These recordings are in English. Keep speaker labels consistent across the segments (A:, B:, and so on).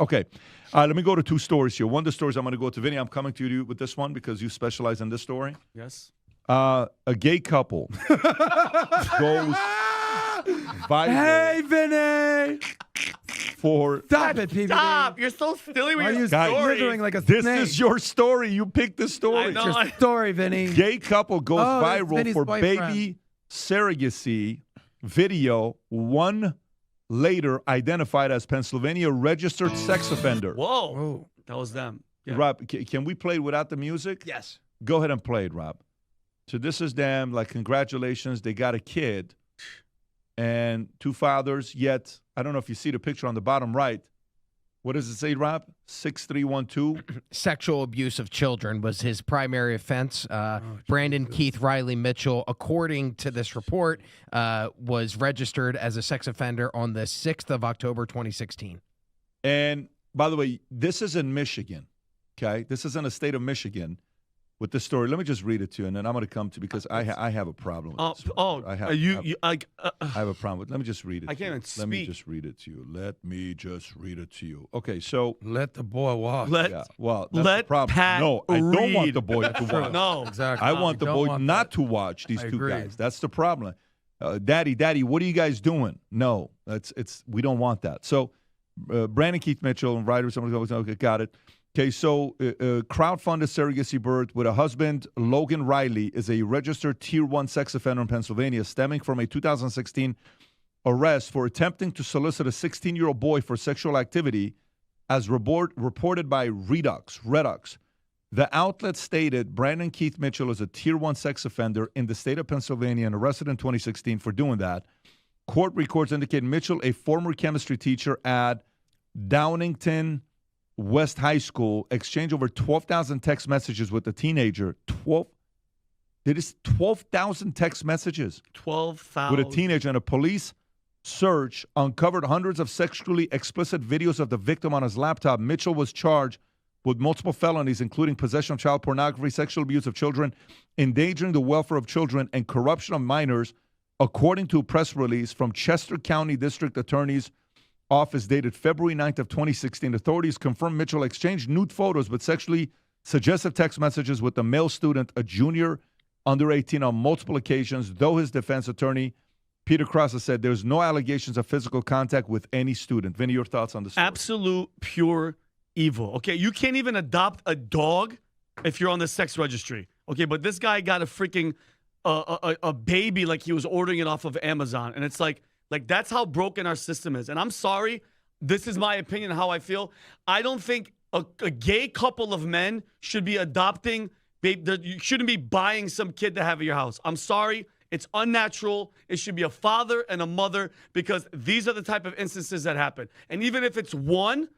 A: Okay. Let me go to two stories here. One of the stories I'm going to go to Vinny. I'm coming to you with this one because you specialize in this story.
B: Yes.
A: A gay couple goes viral.
C: Hey, Vinny!
A: Stop
C: it, PBD.
B: Stop! You're so silly with your
A: Guys,
B: story.
C: Slithering like a
A: This
C: snake.
A: is your story. You picked this story.
B: I know.
C: It's your story, Vinny.
A: Gay couple goes
C: that's
A: viral
C: Vinny's
A: for
C: boyfriend.
A: baby surrogacy video. One later identified as Pennsylvania registered sex offender.
B: Whoa.
C: Whoa.
B: That was them. Yeah.
A: Rob, can we play it without the music?
C: Yes.
A: Go ahead and play it, Rob. So this is them. Like, congratulations, they got a kid and two fathers. Yet, I don't know if you see the picture on the bottom right. What does it say, Rob? 6312.
D: Sexual abuse of children was his primary offense. Brandon Keith Riley Mitchell, according to this report, was registered as a sex offender on the 6th of October, 2016.
A: And by the way, this is in Michigan. Okay, this is in the state of Michigan. With this story, let me just read it to you, and then I'm going to come to because I have a problem with this. I have a problem with. Let me just read it.
B: I can't even
A: Let me
B: speak.
A: just read it to you. Let me just read it to you. Okay, so
C: Let the boy walk.
A: yeah, well, that's
B: let
A: the problem.
B: Pat
A: No, I don't want
B: read.
A: the boy to watch.
B: No.
C: Exactly.
A: I want the
C: You don't
A: boy
C: want
A: not
C: that.
A: to watch these
C: I
A: two
C: agree.
A: guys. That's the problem. Daddy, what are you guys doing? No, we don't want that. So, Brandon Keith Mitchell and writer, somebody goes, okay, got it. Okay, so crowdfunded surrogacy birth with a husband, Logan Riley, is a registered Tier 1 sex offender in Pennsylvania, stemming from a 2016 arrest for attempting to solicit a 16-year-old boy for sexual activity, as reported by Redux. The outlet stated Brandon Keith Mitchell is a Tier 1 sex offender in the state of Pennsylvania and arrested in 2016 for doing that. Court records indicate Mitchell, a former chemistry teacher at Downingtown West High School, exchanged over 12,000 text messages with the teenager. 12,000 text messages
B: 12,000.
A: with a teenager, and a police search uncovered hundreds of sexually explicit videos of the victim on his laptop. Mitchell was charged with multiple felonies, including possession of child pornography, sexual abuse of children, endangering the welfare of children, and corruption of minors, according to a press release from Chester County District Attorney's Office dated February 9th of 2016. Authorities confirmed Mitchell exchanged nude photos with sexually suggestive text messages with a male student, a junior under 18, on multiple occasions, though his defense attorney, Peter Cross, said there's no allegations of physical contact with any student. Vinny, your thoughts on the story?
B: Absolute pure evil. Okay, you can't even adopt a dog if you're on the sex registry. Okay, but this guy got a freaking a baby like he was ordering it off of Amazon, and it's like that's how broken our system is. And I'm sorry, this is my opinion, how I feel. I don't think a gay couple of men should be adopting. You shouldn't be buying some kid to have at your house. I'm sorry. It's unnatural. It should be a father and a mother, because these are the type of instances that happen. And even if it's one.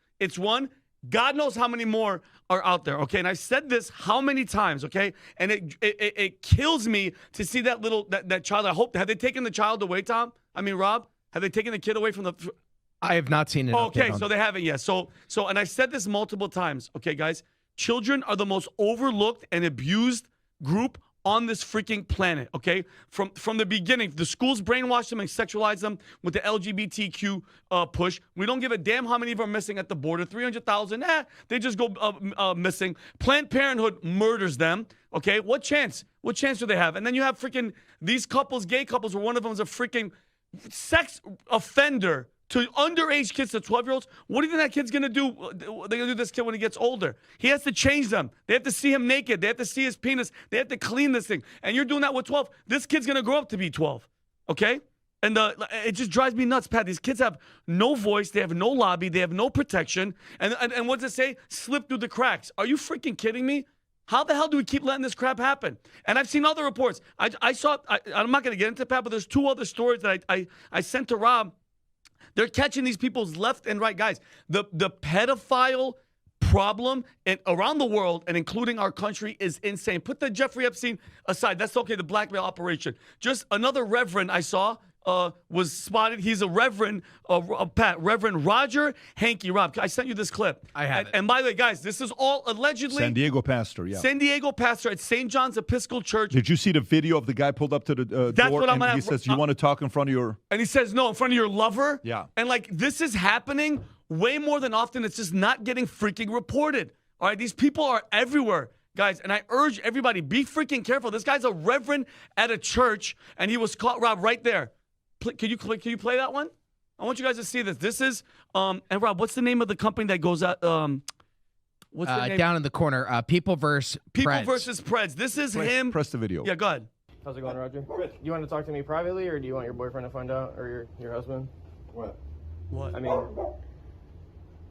B: God knows how many more are out there, okay? And I've said this how many times, okay? And it kills me to see that child. I hope, have they taken the child away, Tom? I mean, Rob, have they taken the kid away from the...
D: I have not seen it.
B: Okay, so they haven't yet. So, and I've said this multiple times, okay, guys? Children are the most overlooked and abused group on this freaking planet, okay? From the beginning, the schools brainwash them and sexualize them with the LGBTQ push. We don't give a damn how many of them are missing at the border. 300,000, they just go missing. Planned Parenthood murders them, okay? What chance? What chance do they have? And then you have freaking these couples, gay couples, where one of them is a freaking sex offender to underage kids, to 12-year-olds. What do you think that kid's going to do? They're going to do this kid when he gets older. He has to change them. They have to see him naked. They have to see his penis. They have to clean this thing. And you're doing that with 12. This kid's going to grow up to be 12, okay? And it just drives me nuts, Pat. These kids have no voice. They have no lobby. They have no protection. And what does it say? Slip through the cracks. Are you freaking kidding me? How the hell do we keep letting this crap happen? And I've seen other reports. I'm not going to get into it, Pat, but there's two other stories that I sent to Rob. They're catching these people's left and right. Guys, the pedophile problem around the world and including our country is insane. Put the Jeffrey Epstein aside. That's okay, the blackmail operation. Just another reverend I saw was spotted. He's a reverend, Pat, Reverend Roger Hankey. Rob, I sent you this clip.
D: I have it.
B: And by the way, guys, this is all allegedly
A: San Diego pastor, yeah.
B: San Diego pastor at St. John's Episcopal Church.
A: Did you see the video of the guy pulled up to the
B: That's
A: door
B: what I'm
A: and he
B: gonna-
A: says, you want to talk in front of your...
B: And he says, no, in front of your lover?
A: Yeah.
B: And, this is happening way more than often it's just not getting freaking reported. All right, these people are everywhere, guys, and I urge everybody, be freaking careful. This guy's a reverend at a church, and he was caught, Rob, right there. Can you play that one? I want you guys to see this. This is, and Rob, what's the name of the company that goes out? What's the name?
D: Down in the corner, People versus
B: Preds. This is him.
A: Press the video.
B: Yeah, go ahead.
E: How's it going, Roger? Good. You want to talk to me privately, or do you want your boyfriend to find out, or your husband?
F: What?
B: What?
E: I mean, do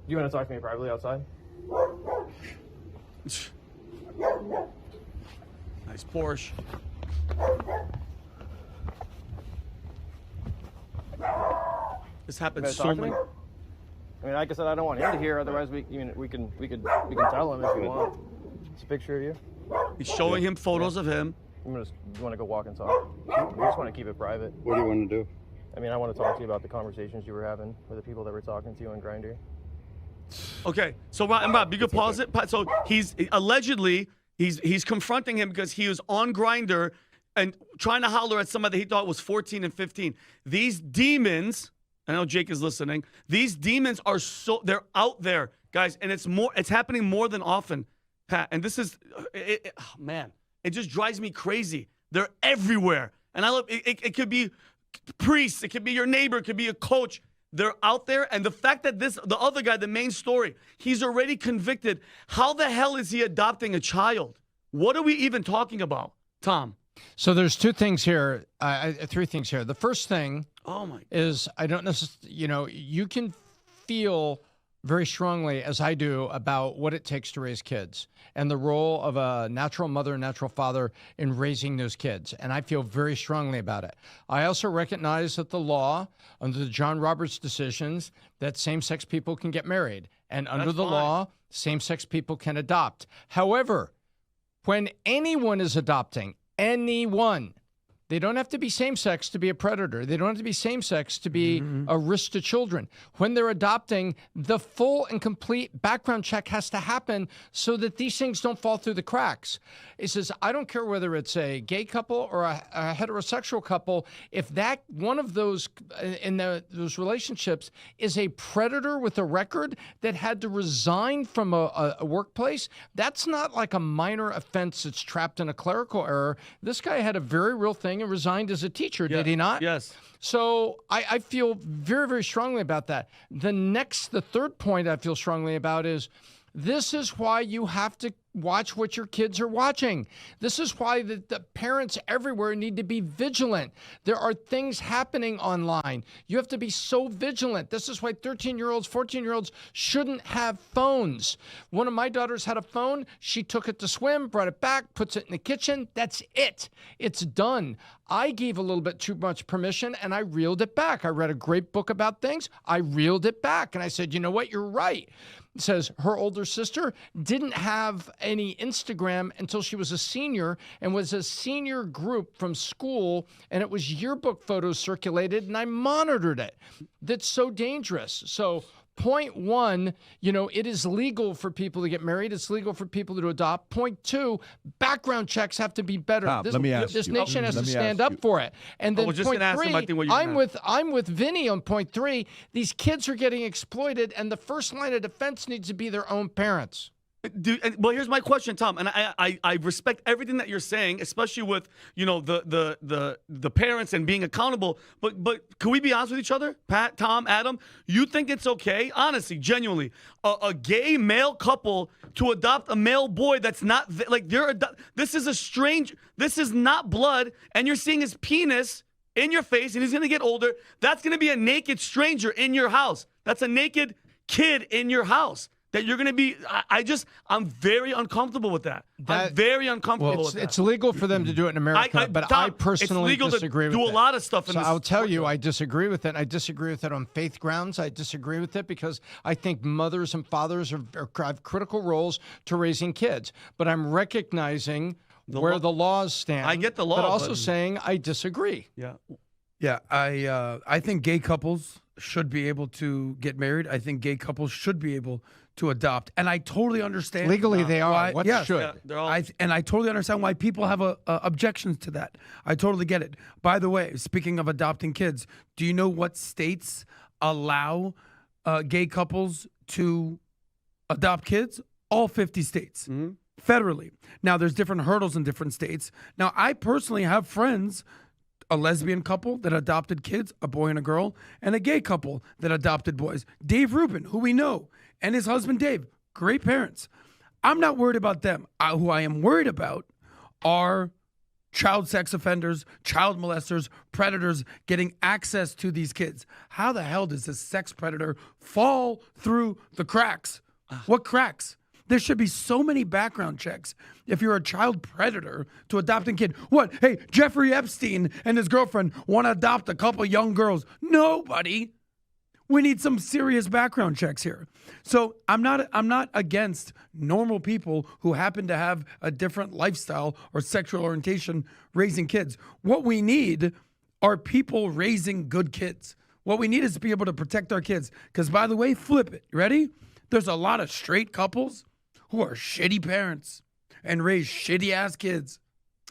E: you want to talk to me privately outside?
B: Nice Porsche. This happens so many.
E: I mean, like I said, I don't want him to hear. Otherwise, we can tell him if you want. It's a picture of you.
B: He's showing him photos of him.
E: You want to go walk and talk? We just want to keep it private.
F: What do you want to do?
E: I mean, I want to talk to you about the conversations you were having with the people that were talking to you on Grindr.
B: Okay, so Rob, you can pause it. So he's allegedly he's confronting him because he was on Grindr and trying to holler at somebody he thought was 14 and 15. These demons, I know Jake is listening. These demons are they're out there, guys, and it's happening more than often, Pat. And this is, man, it just drives me crazy. They're everywhere, and I love it. It could be priests, it could be your neighbor, it could be a coach. They're out there, and the fact that the other guy, the main story, he's already convicted. How the hell is he adopting a child? What are we even talking about, Tom?
C: So there's two things here, three things here. The first thing is I don't necessarily, you can feel very strongly, as I do, about what it takes to raise kids and the role of a natural mother and natural father in raising those kids. And I feel very strongly about it. I also recognize that the law, under the John Roberts decisions, that same-sex people can get married. And under the law, same-sex people can adopt. However, when anyone is adopting, anyone, they don't have to be same-sex to be a predator. They don't have to be same-sex to be a risk to children. When they're adopting, the full and complete background check has to happen so that these things don't fall through the cracks. It says, I don't care whether it's a gay couple or a heterosexual couple, if that one of those in those relationships is a predator with a record that had to resign from a workplace, that's not like a minor offense that's trapped in a clerical error. This guy had a very real thing and resigned as a teacher, did he not?
B: Yes.
C: So I feel very, very strongly about that. The third point I feel strongly about is this is why you have to watch what your kids are watching. This is why the parents everywhere need to be vigilant. There are things happening online. You have to be so vigilant. This is why 13-year-olds, 14-year-olds shouldn't have phones. One of my daughters had a phone. She took it to swim, brought it back, puts it in the kitchen. That's it. It's done. I gave a little bit too much permission, and I reeled it back. I read a great book about things. I reeled it back, and I said, you know what? You're right. It says her older sister didn't have any Instagram until she was a senior and was a senior group from school, and it was yearbook photos circulated, and I monitored it. That's so dangerous. So point one, it is legal for people to get married. It's legal for people to adopt. Point two, background checks have to be better.
A: Tom, let me ask
C: this
A: you.
C: nation has
A: Let
C: to
A: me
C: stand
A: ask
C: up for it. And then
B: was just
C: point
B: gonna ask him, I think, what
C: three,
B: you were
C: I'm with Vinny on point three. These kids are getting exploited, and the first line of defense needs to be their own parents.
B: Dude, well, here's my question, Tom, and I respect everything that you're saying, especially with the parents and being accountable. But can we be honest with each other, Pat, Tom, Adam? You think it's okay, honestly, genuinely, a gay male couple to adopt a male boy that's not like this is a strange. This is not blood, and you're seeing his penis in your face, and he's gonna get older. That's gonna be a naked stranger in your house. That's a naked kid in your house. That you're going to be, I'm very uncomfortable with that. I'm very uncomfortable with that.
C: It's legal for them to do it in America, but
B: Tom,
C: I personally disagree with it.
B: do a lot of stuff in
C: so
B: this.
C: I'll tell you, I disagree with it. I disagree with it on faith grounds. I disagree with it because I think mothers and fathers have critical roles to raising kids. But I'm recognizing where the laws stand.
B: I get the law.
C: But also saying I disagree.
B: Yeah.
C: Yeah, I think gay couples should be able to get married. I think gay couples should be able to adopt, and I totally understand
G: legally they are.
C: Why,
G: What
C: yes,
G: should?
B: Yeah, they're all,
C: and I totally understand why people have objections to that. I totally get it. By the way, speaking of adopting kids, do you know what states allow
F: gay couples to adopt kids? All 50 states, federally. Now, there's different hurdles in different states. Now, I personally have friends, a lesbian couple that adopted kids, a boy and a girl, and a gay couple that adopted boys. Dave Rubin, who we know, and his husband Dave, great parents. I'm not worried about them. Who I am worried about are child sex offenders, child molesters, predators getting access to these kids. How the hell does this sex predator fall through the cracks? What cracks? There should be so many background checks if you're a child predator to adopt a kid. What? Hey, Jeffrey Epstein and his girlfriend want to adopt a couple young girls. Nobody. We need some serious background checks here. So I'm not against normal people who happen to have a different lifestyle or sexual orientation raising kids. What we need are people raising good kids. What we need is to be able to protect our kids. Because, by the way, flip it. You ready? There's a lot of straight couples who are shitty parents and raise shitty-ass kids.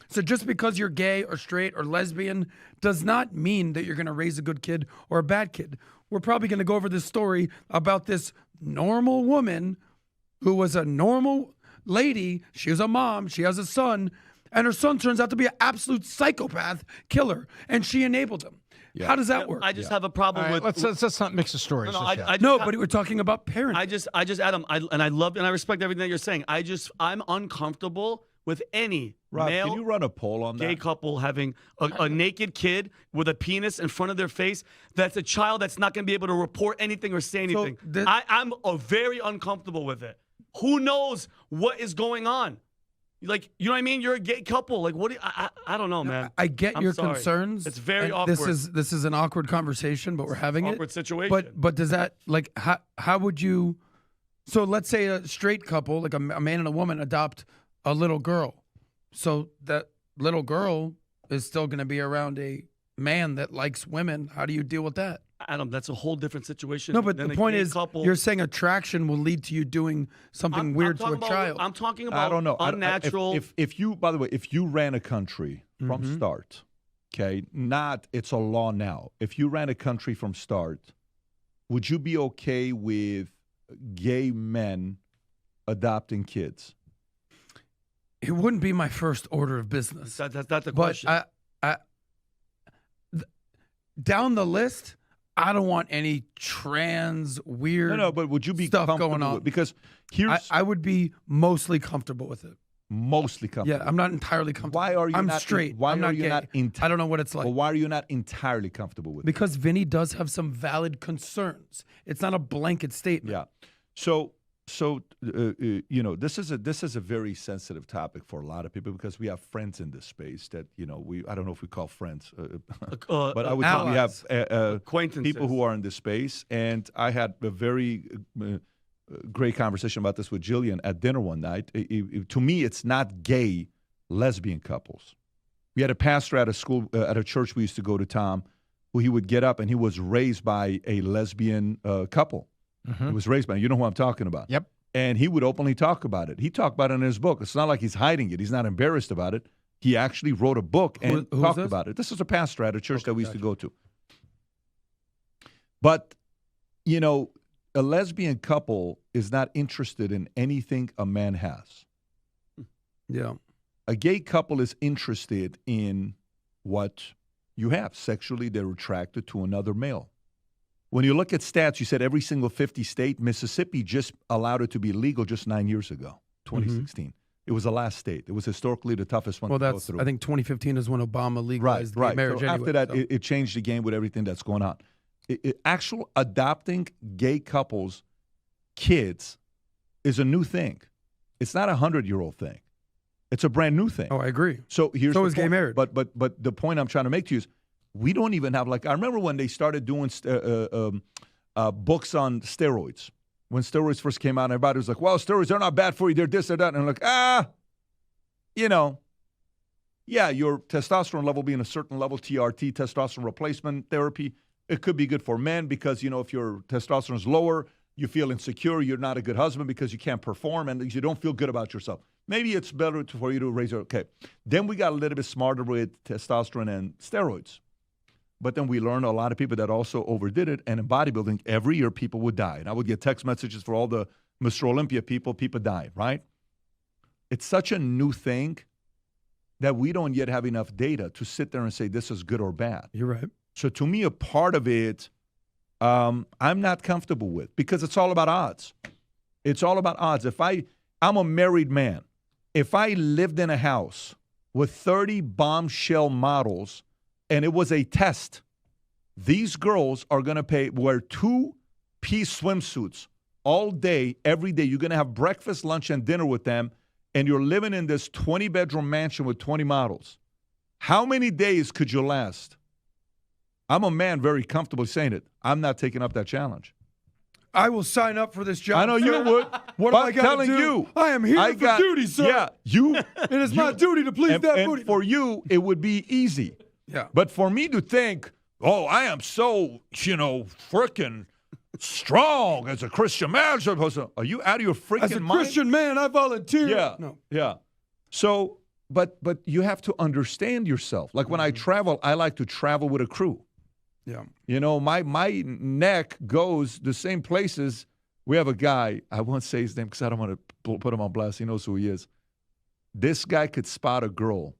F: So just because you're gay or straight or lesbian does not mean that you're going to raise a good kid or a bad kid. We're probably going to go over this story about this normal woman who was a normal lady. She was a mom. She has a son. And her son turns out to be an absolute psychopath killer. And she enabled him. Yeah. How does that work?
B: I just have a problem with.
C: Let's not mix the stories.
F: But we're talking about parents.
B: I just, Adam, I love and I respect everything that you're saying. I'm uncomfortable with any
A: Rob,
B: male.
A: can you run a poll on
B: gay
A: that?
B: couple having a naked kid with a penis in front of their face. That's a child that's not going to be able to report anything or say anything. I'm very uncomfortable with it. Who knows what is going on? Like, you know what I mean? You're a gay couple. Like, what? I don't know, man.
F: I get your concerns.
B: It's very awkward.
F: This is an awkward conversation, but we're having
B: awkward situation.
F: But does that, like, how would you? So let's say a straight couple, like a man and a woman, adopt a little girl. So that little girl is still going to be around a man that likes women. How do you deal with that?
B: Adam, that's a whole different situation.
F: No, but the point is, you're saying attraction will lead to you doing something weird to a child.
B: I'm talking about
A: I don't know.
B: Unnatural.
A: If you, by the way, if you ran a country from start, okay, it's a law now. If you ran a country from start, would you be okay with gay men adopting kids?
F: It wouldn't be my first order of business.
B: That's not the question.
F: But down the list, I don't want any trans weird
A: but would you be
F: stuff
A: comfortable
F: going on?
A: with, because here's
F: I would be mostly comfortable with it.
A: Mostly comfortable.
F: Yeah, I'm not entirely comfortable.
A: Why are you
F: I'm
A: not
F: straight.
A: Why
F: I'm
A: are
F: not
A: you
F: gay.
A: not
F: I don't know what it's like.
A: Well, why are you not entirely comfortable with it?
F: Because Vinny does have some valid concerns. It's not a blanket statement.
A: Yeah. So this is a very sensitive topic for a lot of people because we have friends in this space that I don't know if we call friends, but I would say we have
B: acquaintances,
A: people who are in this space. And I had a very great conversation about this with Jillian at dinner one night. To me, it's not gay lesbian couples. We had a pastor at a school at a church we used to go to, Tom, who he would get up and he was raised by a lesbian couple. He was raised by, you know who I'm talking about.
C: Yep.
A: And he would openly talk about it. He talked about it in his book. It's not like he's hiding it. He's not embarrassed about it. He actually wrote a book and talked about it. This is a pastor at a church that we used to go to. But, a lesbian couple is not interested in anything a man has.
F: Yeah.
A: A gay couple is interested in what you have. Sexually, they're attracted to another male. When you look at stats, you said every single 50 state, Mississippi just allowed it to be legal just 9 years ago, 2016. It was the last state. It was historically the toughest one to go through.
F: I think 2015 is when Obama legalized gay marriage.
A: So after that, it changed the game with everything that's going on. Actual adopting gay couples, kids, is a new thing. It's not a 100-year-old thing. It's a brand new thing.
F: Oh, I agree.
A: So here's the
F: is gay
A: point.
F: marriage.
A: But the point I'm trying to make to you is, we don't even have, I remember when they started doing books on steroids. When steroids first came out, everybody was like, well, steroids are not bad for you. They're this or that. And I'm like, your testosterone level being a certain level, TRT, testosterone replacement therapy, it could be good for men because, if your testosterone is lower, you feel insecure, you're not a good husband because you can't perform and you don't feel good about yourself. Maybe it's better for you to raise your, okay. Then we got a little bit smarter with testosterone and steroids. But then we learned a lot of people that also overdid it. And in bodybuilding, every year people would die. And I would get text messages for all the Mr. Olympia people die, right? It's such a new thing that we don't yet have enough data to sit there and say this is good or bad.
F: You're right.
A: So to me, a part of it, I'm not comfortable with because it's all about odds. It's all about odds. I'm a married man. If I lived in a house with 30 bombshell models and it was a test, these girls are going to wear 2-piece swimsuits all day, every day. You're going to have breakfast, lunch, and dinner with them, and you're living in this 20-bedroom mansion with 20 models. How many days could you last? I'm a man very comfortable saying it. I'm not taking up that challenge.
F: I will sign up for this job.
A: I know you
F: sir.
A: would.
F: What am I got to do?
A: You,
F: I am here for duty, sir.
A: Yeah, you.
F: It is my duty to please that
A: and
F: booty.
A: for you, it would be easy.
F: Yeah.
A: But for me to think, oh, I am so, freaking strong as a Christian man. Are you out of your freaking mind?
F: As a Christian man, I volunteer.
A: Yeah.
F: No.
A: Yeah. So, but you have to understand yourself. Like when I travel, I like to travel with a crew.
F: Yeah.
A: My neck goes the same places. We have a guy, I won't say his name because I don't want to put him on blast. He knows who he is. This guy could spot a girl.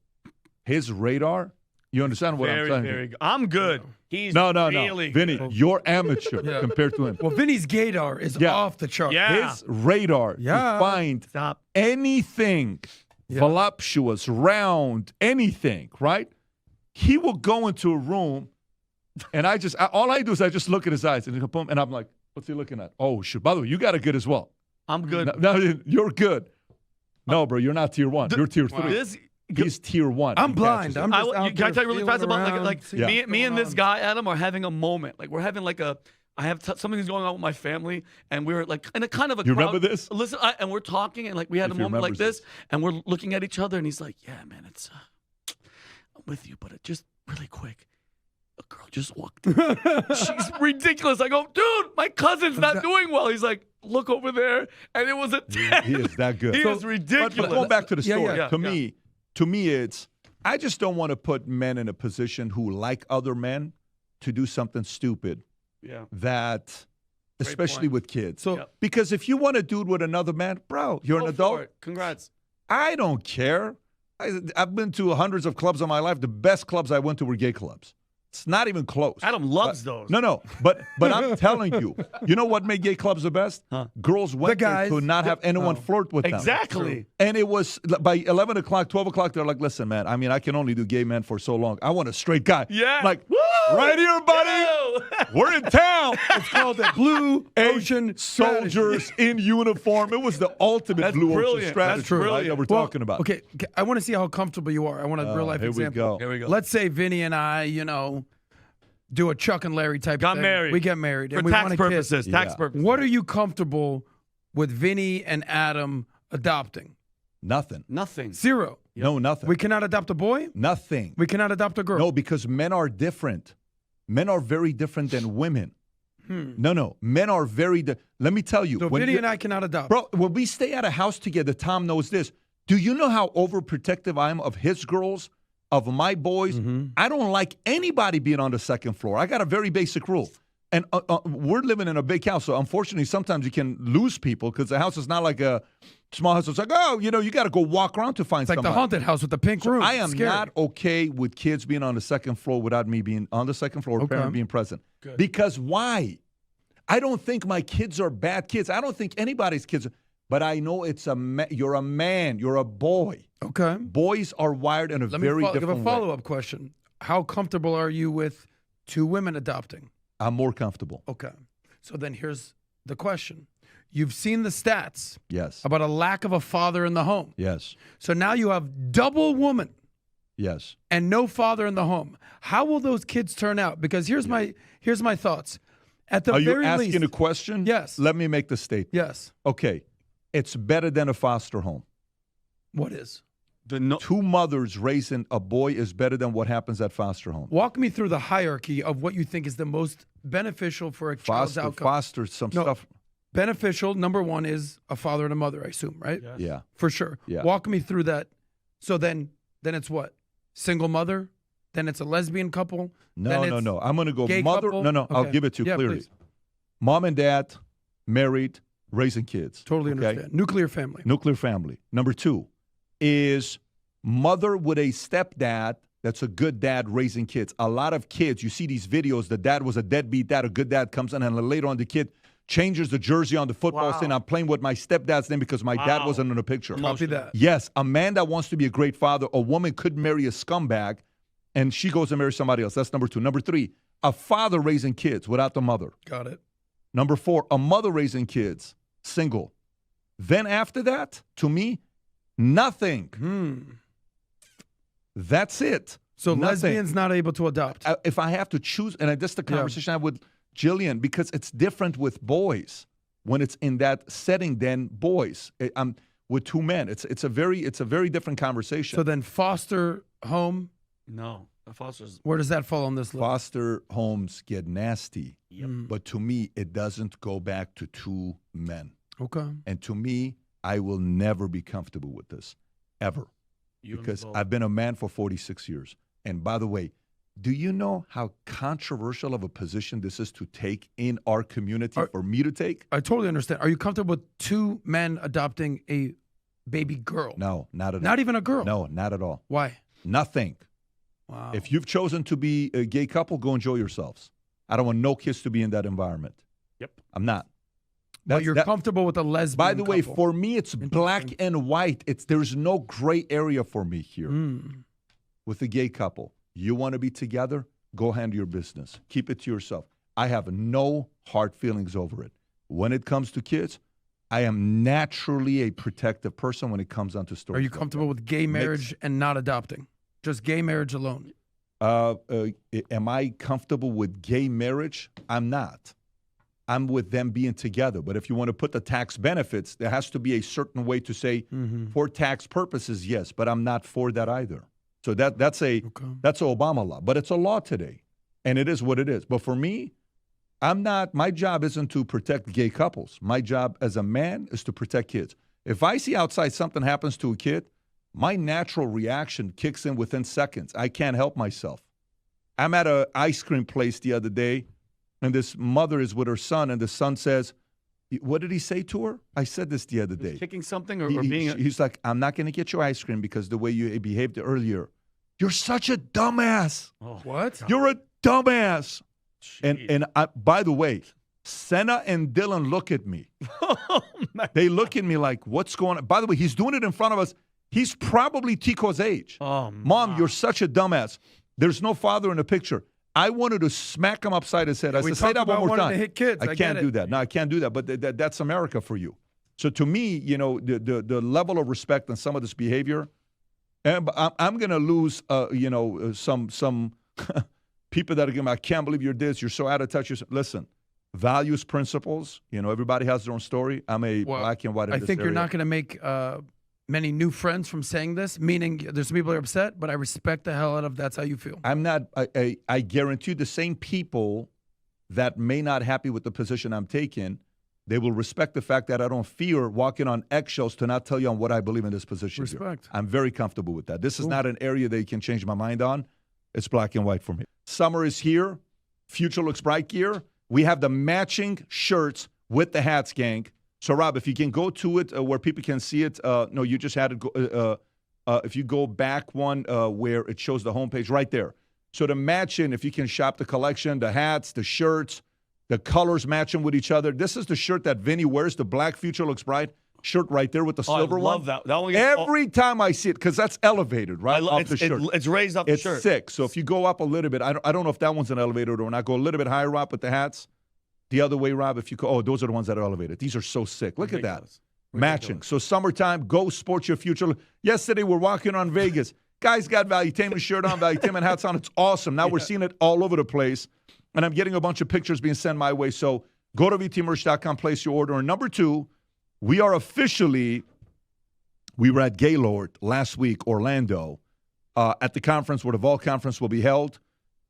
A: His radar, you understand what I'm saying?
B: Very good. I'm good. He's
A: No.
B: really
A: Vinny,
B: good.
A: you're amateur compared to him.
F: Well, Vinny's gaydar is off the chart.
B: Yeah.
A: His radar to find anything voluptuous, round, anything, right? He will go into a room, and all I do is I just look at his eyes, and he'll boom, and I'm like, what's he looking at? Oh, shoot. By the way, you got it good as well.
B: I'm good.
A: No, you're good. No, bro, you're not tier 1. You're tier 3. He's tier 1.
F: I'm blind. I'm just out
B: can I tell you really
F: there
B: fast about
F: feeling
B: like
F: around,
B: me and this guy Adam are having a moment. Like we're having like I have something's going on with my family, and we're like in a kind of a.
A: You
B: crowd.
A: remember this?
B: Listen, and we're talking, and like we had
A: If
B: a
A: he
B: moment like
A: remembers
B: this, and we're looking at each other, and he's like, "Yeah, man, it's I'm with you, but it just really quick." A girl just walked in. She's ridiculous. I go, dude, my cousin's not doing well. He's like, look over there. And it was a 10.
A: He is that good.
B: He is ridiculous.
A: But going back to the story,
B: yeah.
A: To me, it's I just don't want to put men in a position who like other men to do something stupid.
B: Yeah.
A: That, especially with kids.
F: So
A: because if you want to do it with another man, bro, you're an adult.
B: Congrats.
A: I don't care. I've been to hundreds of clubs in my life. The best clubs I went to were gay clubs. It's not even close.
B: Adam loves those.
A: No. But I'm telling you, you know what made gay clubs the best? Girls went there to not have anyone flirt with them.
B: Exactly.
A: And it was by 11 o'clock, 12 o'clock, they're like, listen, man, I mean, I can only do gay men for so long. I want a straight guy.
B: Yeah.
A: Like,
B: Woo!
A: right here, buddy.
B: Yo!
A: We're in town.
F: It's called the Blue Ocean
A: Soldiers in uniform. It was the ultimate
B: That's
A: Blue Ocean
B: brilliant.
A: strategy.
B: That's brilliant.
A: Right, that we're talking about.
F: Okay, I want to see how comfortable you are. I want a real life
A: here
F: example.
B: Here we go.
F: Let's say Vinny and I, do a Chuck and Larry type
B: Got
F: thing.
B: married.
F: We get married.
B: For
F: and we
B: tax
F: want a
B: purposes.
F: Kid.
B: Tax
A: Yeah.
B: purposes.
F: What are you comfortable with Vinny and Adam adopting?
A: Nothing.
B: Nothing.
F: Zero.
A: No, nothing.
F: We cannot adopt a boy?
A: Nothing.
F: We cannot adopt a girl?
A: No, because men are different. Men are very different than women. No. Men are very let me tell you.
F: So Vinny and I cannot adopt.
A: Bro, when we stay at a house together, Tom knows this. Do you know how overprotective I am of his girls, of my boys? I don't like anybody being on the second floor. I got a very basic rule. And we're living in a big house, so unfortunately, sometimes you can lose people because the house is not like a small house. It's like, you got to go walk around to find
F: It's like
A: somebody.
F: the haunted house with the pink room.
A: I am
F: Scary.
A: not okay with kids being on the second floor without me being on the second floor,
F: Okay.
A: parent being present.
B: Good.
A: Because why? I don't think my kids are bad kids. I don't think anybody's kids are. But I know you're a man. You're a boy.
F: Okay.
A: Boys are wired in a
F: Let
A: very
F: me give
A: different
F: a
A: way.
F: follow-up question. How comfortable are you with two women adopting?
A: I'm more comfortable.
F: Okay. So then here's the question. You've seen the stats
A: Yes.
F: about a lack of a father in the home.
A: Yes.
F: So now you have double woman
A: Yes.
F: and no father in the home. How will those kids turn out? Because here's my thoughts. At the
A: Are you
F: very
A: asking
F: least,
A: a question?
F: Yes.
A: Let me make the statement.
F: yes.
A: Okay. It's better than a foster home.
F: What is?
A: Two mothers raising a boy is better than what happens at foster home.
F: Walk me through the hierarchy of what you think is the most beneficial for a child's outcome.
A: Foster some
F: No.
A: stuff.
F: Beneficial, number one, is a father and a mother, I assume, right?
B: Yes.
A: Yeah.
F: For sure.
A: Yeah.
F: Walk me through that. So then it's what? Single mother, then it's a lesbian couple.
A: No. I'm going to go
F: gay
A: mother.
F: couple?
A: No. I'll
F: Okay.
A: give it to you
F: Yeah,
A: clearly.
F: please.
A: Mom and dad, married, raising kids.
F: Totally
A: okay?
F: understand. Nuclear family.
A: Nuclear family. Number 2 is mother with a stepdad that's a good dad raising kids. A lot of kids, you see these videos, the dad was a deadbeat dad, a good dad comes in, and then later on the kid changes the jersey on the football saying, I'm playing with my stepdad's name because my dad wasn't in the picture.
F: Copy that.
A: Yes, a man that wants to be a great father, a woman could marry a scumbag, and she goes and marries somebody else. That's number 2. Number 3, a father raising kids without the mother.
F: Got it.
A: Number 4, a mother raising kids, single. Then after that, to me, nothing. That's it.
F: So
A: Nothing.
F: lesbians not able to adopt.
A: If I have to choose, and that's the conversation I have with Jillian, because it's different with boys. When it's in that setting, then boys. I'm with 2 men. It's a very different conversation.
F: So then foster home,
B: No, the fosters.
F: where does that fall on this list?
A: Foster homes get nasty, but to me, it doesn't go back to 2 men.
F: Okay.
A: And to me, I will never be comfortable with this, ever. Because I've been a man for 46 years. And by the way, do you know how controversial of a position this is to take in our community for me to take?
F: I totally understand. Are you comfortable with 2 men adopting a baby girl?
A: No, not at all.
F: Not even a girl?
A: No, not at all.
F: Why?
A: Nothing.
F: Wow.
A: If you've chosen to be a gay couple, go enjoy yourselves. I don't want no kids to be in that environment.
B: Yep.
A: I'm not.
F: But you're comfortable with a lesbian
A: By the way,
F: couple.
A: for me, it's black and white. There's no gray area for me here. With a gay couple, you want to be together, go handle your business. Keep it to yourself. I have no hard feelings over it. When it comes to kids, I am naturally a protective person when it comes down to stories.
F: Are you comfortable with gay marriage and not adopting? Just gay marriage alone?
A: Am I comfortable with gay marriage? I'm not. I'm with them being together. But if you want to put the tax benefits, there has to be a certain way to say, for tax purposes, yes, but I'm not for that either. So that's an Obama law, but it's a law today, and it is what it is. But for me, I'm not. My job isn't to protect gay couples. My job as a man is to protect kids. If I see outside something happens to a kid, my natural reaction kicks in within seconds. I can't help myself. I'm at an ice cream place the other day, and this mother is with her son, and the son says, what did he say to her? I said this the other day.
B: Kicking something or being...
A: He's like, I'm not going to get your ice cream because the way you behaved earlier. You're such a dumbass.
B: Oh,
F: what?
A: You're a dumbass. And by the way, Senna and Dylan look at me. They look at me like, what's going on? By the way, he's doing it in front of us. He's probably Tico's age.
B: Oh,
A: Mom, you're such a dumbass. There's no father in the picture. I wanted to smack him upside his head. I said, say that one more time.
F: To hit kids.
A: I can't do that. No, I can't do that. But that's America for you. So to me, the level of respect and some of this behavior, and I'm going to lose, some people that are going to, I can't believe you're this. You're so out of touch. Listen, values, principles. Everybody has their own story. I'm black and white.
F: I think you're not going to make many new friends from saying this, meaning there's some people that are upset, but I respect the hell out of that's how you feel.
A: I'm not, I guarantee the same people that may not happy with the position I'm taking, they will respect the fact that I don't fear walking on eggshells to not tell you on what I believe in this position.
F: Respect.
A: Here. I'm very comfortable with that. This is not an area that you can change my mind on. It's black and white for me. Summer is here. Future looks bright gear. We have the matching shirts with the hats, gang. So, Rob, if you can go to it where people can see it. No, you just had it. If you go back one where it shows the homepage right there. So to match in, if you can shop the collection, the hats, the shirts, the colors matching with each other. This is the shirt that Vinny wears, the black Future Looks Bright shirt right there with the silver one.
B: I love that. That one
A: Every time I see it, because that's elevated, right, off the shirt.
B: It's raised off the shirt.
A: It's sick. So if you go up a little bit, I don't know if that one's an elevated or not. Go a little bit higher up with the hats. The other way, Rob, if you go, those are the ones that are elevated. These are so sick. Look at that. Matching. So summertime, go sports your future. Yesterday, we're walking on Vegas. Guys got Valuetainment shirt on, Valuetainment hats on. It's awesome. Now we're seeing it all over the place. And I'm getting a bunch of pictures being sent my way. So go to vtmerch.com, place your order. And number 2, we were at Gaylord last week, Orlando, at the conference where the Vol Conference will be held.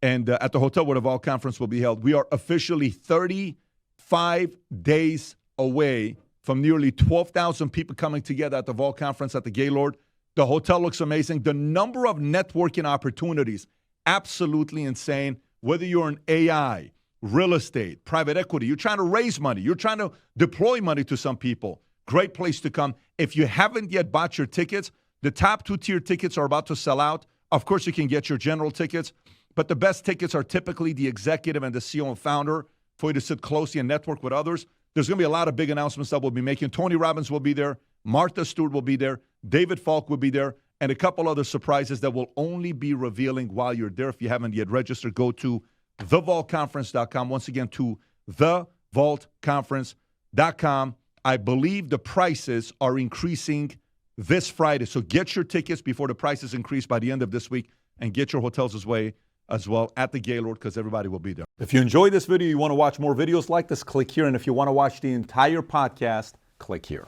A: And at the hotel where the Vol Conference will be held. We are officially 35 days away from nearly 12,000 people coming together at the Vol Conference at the Gaylord. The hotel looks amazing. The number of networking opportunities absolutely insane. Whether you're in AI, real estate, private equity, you're trying to raise money, you're trying to deploy money to some people, great place to come. If you haven't yet bought your tickets, the top 2-tier tickets are about to sell out. Of course, you can get your general tickets, but the best tickets are typically the executive and the CEO and founder for you to sit closely and network with others. There's going to be a lot of big announcements that we'll be making. Tony Robbins will be there. Martha Stewart will be there. David Falk will be there. And a couple other surprises that will only be revealing while you're there. If you haven't yet registered, go to thevaultconference.com. Once again, to thevaultconference.com. I believe the prices are increasing this Friday. So get your tickets before the prices increase by the end of this week, and get your hotels as well at the Gaylord, because everybody will be there. If you enjoyed this video, you want to watch more videos like this, click here. And if you want to watch the entire podcast, click here.